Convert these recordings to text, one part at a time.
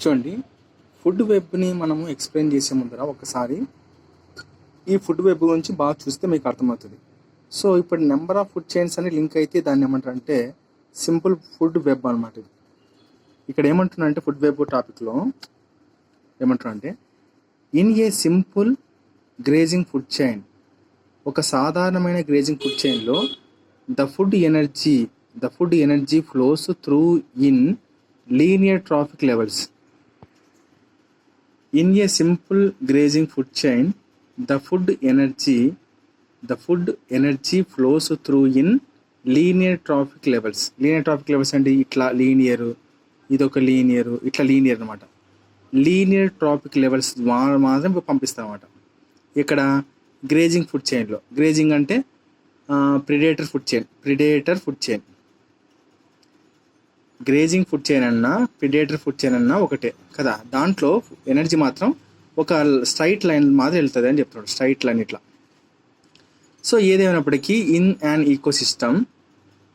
చూడండి, ఫుడ్ వెబ్ని మనము ఎక్స్ప్లెయిన్ చేసే ముందర ఒకసారి ఈ ఫుడ్ వెబ్ గురించి బాగా చూస్తే మీకు అర్థమవుతుంది. సో ఇప్పుడు నెంబర్ ఆఫ్ ఫుడ్ చైన్స్ అని లింక్ అయితే దాన్ని ఏమంటారంటే సింపుల్ ఫుడ్ వెబ్ అనమాట. ఇక్కడ ఏమంటున్నారంటే ఫుడ్ వెబ్ టాపిక్లో ఏమంటున్నారంటే in a simple grazing food chain, ఒక సాధారణమైన గ్రేజింగ్ ఫుడ్ చైన్లో the food energy flows through in linear trophic levels. In a simple grazing food chain, the food energy flows through in linear trophic levels. Linear trophic levels అంటే ఇట్లా linear, ఇదొక linear, ఇట్లా linear అనమాట. Linear trophic levels మాత్రం పంపిస్తాం అనమాట. ఇక్కడ grazing food చైన్లో, grazing అంటే predator food chain. Grazing food chain అన్నా ప్రిడేటర్ ఫుడ్ చైన్ అన్నా ఒకటే కదా. దాంట్లో ఎనర్జీ మాత్రం ఒక స్ట్రైట్ లైన్ మాత్రం వెళ్తుంది అని చెప్తున్నాడు, స్ట్రైట్ లైన్ ఇట్లా. సో ఏదేమైనప్పటికీ in an ecosystem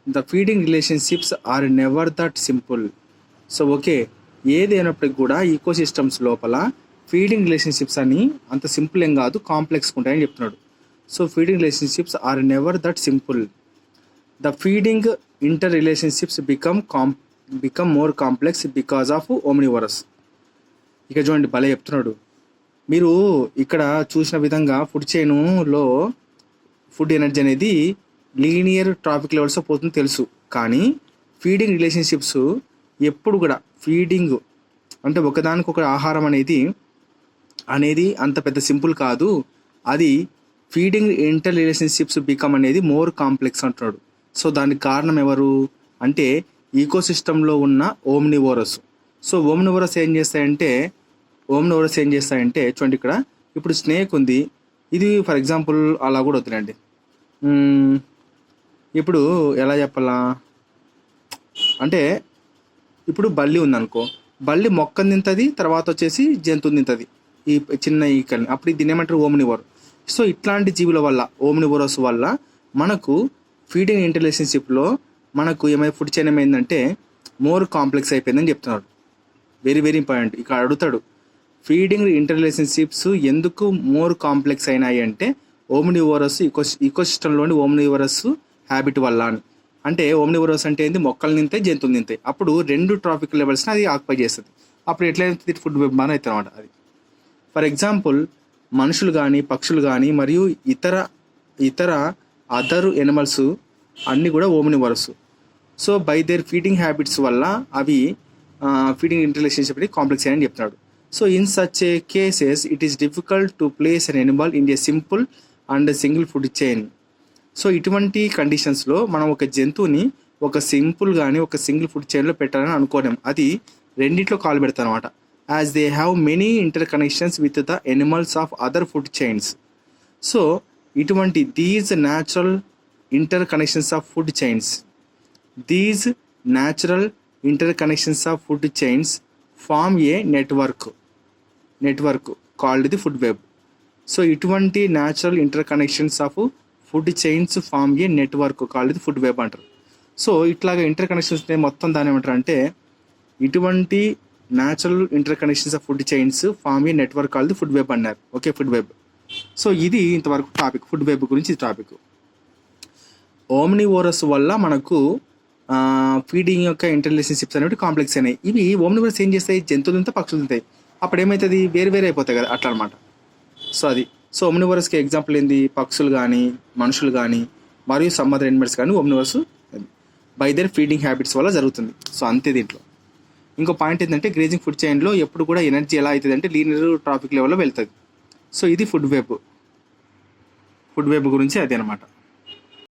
the feeding relationships are never that simple. So okay, ఏదైనప్పటికీ కూడా ఈకో సిస్టమ్స్ లోపల ఫీడింగ్ రిలేషన్షిప్స్ అని అంత సింపుల్ ఏం కాదు, కాంప్లెక్స్ ఉంటాయని చెప్తున్నాడు. So feeding relationships are never that simple. The feeding interrelationships become more complex because of omnivorous. ఇక చూడండి, భలే చెప్తున్నాడు. మీరు ఇక్కడ చూసిన విధంగా ఫుడ్ చైన్లో ఫుడ్ ఎనర్జీ అనేది లీనియర్ ట్రాఫిక్ లెవెల్స్ పోతుంది తెలుసు, కానీ ఫీడింగ్ రిలేషన్షిప్స్ ఎప్పుడు కూడా ఫీడింగ్ అంటే ఒకదానికొక ఆహారం అనేది అంత పెద్ద సింపుల్ కాదు. అది ఫీడింగ్ ఇంటర్ రిలేషన్షిప్స్ బికమ్ అనేది మోర్ కాంప్లెక్స్ అంటున్నాడు. సో దానికి కారణం ఎవరు అంటే ఈకో సిస్టంలో ఉన్న ఓమ్నివోరస్. సో ఓమ్నివోరస్ ఏం చేస్తాయంటే చూడండి, ఇక్కడ ఇప్పుడు స్నేక్ ఉంది, ఇది ఫర్ ఎగ్జాంపుల్ అలా కూడా వద్దులేండి. ఇప్పుడు ఎలా చెప్పాలా అంటే ఇప్పుడు బల్లి ఉందనుకో, బల్లి మొక్కని తింటుంది, తర్వాత వచ్చేసి జంతువుని తింటుంది, ఈ చిన్న ఈకల్ని. అప్పుడు దీన్ని ఏమంటారు ఓమ్నివోర్. సో ఇట్లాంటి జీవుల వల్ల, ఓమ్నివోరస్ వల్ల మనకు ఫీడింగ్ ఇంటర్ రిలేషన్షిప్లో మనకు ఏమైనా ఫుడ్ చైన్ ఏమైందంటే మోర్ కాంప్లెక్స్ అయిపోయిందని చెప్తున్నాడు. Very very important. ఇక్కడ అడుగుతాడు, ఫీడింగ్ ఇంటర్ రిలేషన్షిప్స్ ఎందుకు మోర్ కాంప్లెక్స్ అయినాయి అంటే ఓమ్నివోరస్ ఈకోసిస్టంలోని ఓమ్నివోరస్ హ్యాబిట్ వల్ల అని. అంటే ఓమ్నివోరస్ అంటే ఏంది, మొక్కలు తింటాయి, జంతువులు తింటాయి. అప్పుడు రెండు ట్రాఫిక్ లెవెల్స్ని అది ఆక్యుపై చేస్తుంది. అప్పుడు ఎట్లయితే ఫుడ్ వెబ్ అని అవుతుంది అనమాట అది. ఫర్ ఎగ్జాంపుల్ మనుషులు కానీ, పక్షులు కానీ, మరియు ఇతర అదర్ ఎనిమల్స్ అన్నీ కూడా omnivorous. So by their feeding habits వల్ల అవి ఫీడింగ్ ఇంటర్ రిలేషన్షిప్ కాంప్లెక్స్ అని చెప్తున్నాడు. So in such a cases it is difficult to place an animal in a simple and single food chain. So ఇటువంటి కండిషన్స్లో మనం ఒక జంతువుని ఒక సింపుల్ కానీ ఒక సింగిల్ ఫుడ్ చైన్లో పెట్టాలని అనుకోలేం. అది రెండింటిలో కాలు పెడతాను అనమాట. As they have many interconnections with the animals of other food chains. So ఇటువంటి these natural interconnections of food chains form a network called the food web. So ఇటువంటి natural interconnections of food chains form a network called the food web అంటారు. So ఇట్లాగా interconnections మొత్తం దాని ఏమంటారు అంటే ఇటువంటి natural interconnections of food chains form a network called the food web అన్నారు. Okay, food web. So ఇది ఇంతవరకు టాపిక్, ఫుడ్ వెబ్ గురించి టాపిక్. ఓమ్నివోరస్ వల్ల మనకు ఫీడింగ్ యొక్క ఇంటర్ రిలేషన్షిప్స్ అనేవి కాంప్లెక్స్ అయినాయి. ఇవి ఓమ్నివోరస్ ఏం చేస్తాయి, జంతువులు తింటాయి, పక్షులు తింటాయి. అప్పుడు ఏమవుతుంది, వేరు అయిపోతాయి కదా అట్లా అనమాట. సో అది. సో ఓమ్నివోరస్కి ఎగ్జాంపుల్ ఏంది, పక్షులు కానీ, మనుషులు కానీ, మరియు సమ్ అదర్ ఎనిమల్స్ కానీ ఓమ్నివోరస్ బై దేర్ ఫీడింగ్ హ్యాబిట్స్ వల్ల జరుగుతుంది. సో అంతే. దీంట్లో ఇంకో పాయింట్ ఏంటంటే గ్రేజింగ్ ఫుడ్ చైన్లో ఎప్పుడు కూడా ఎనర్జీ ఎలా అవుతుంది అంటే లీనియర్ ట్రాఫిక్ లెవెల్లో వెళ్తుంది. సో ఇది ఫుడ్ వెబ్ గురించి అది అనమాట.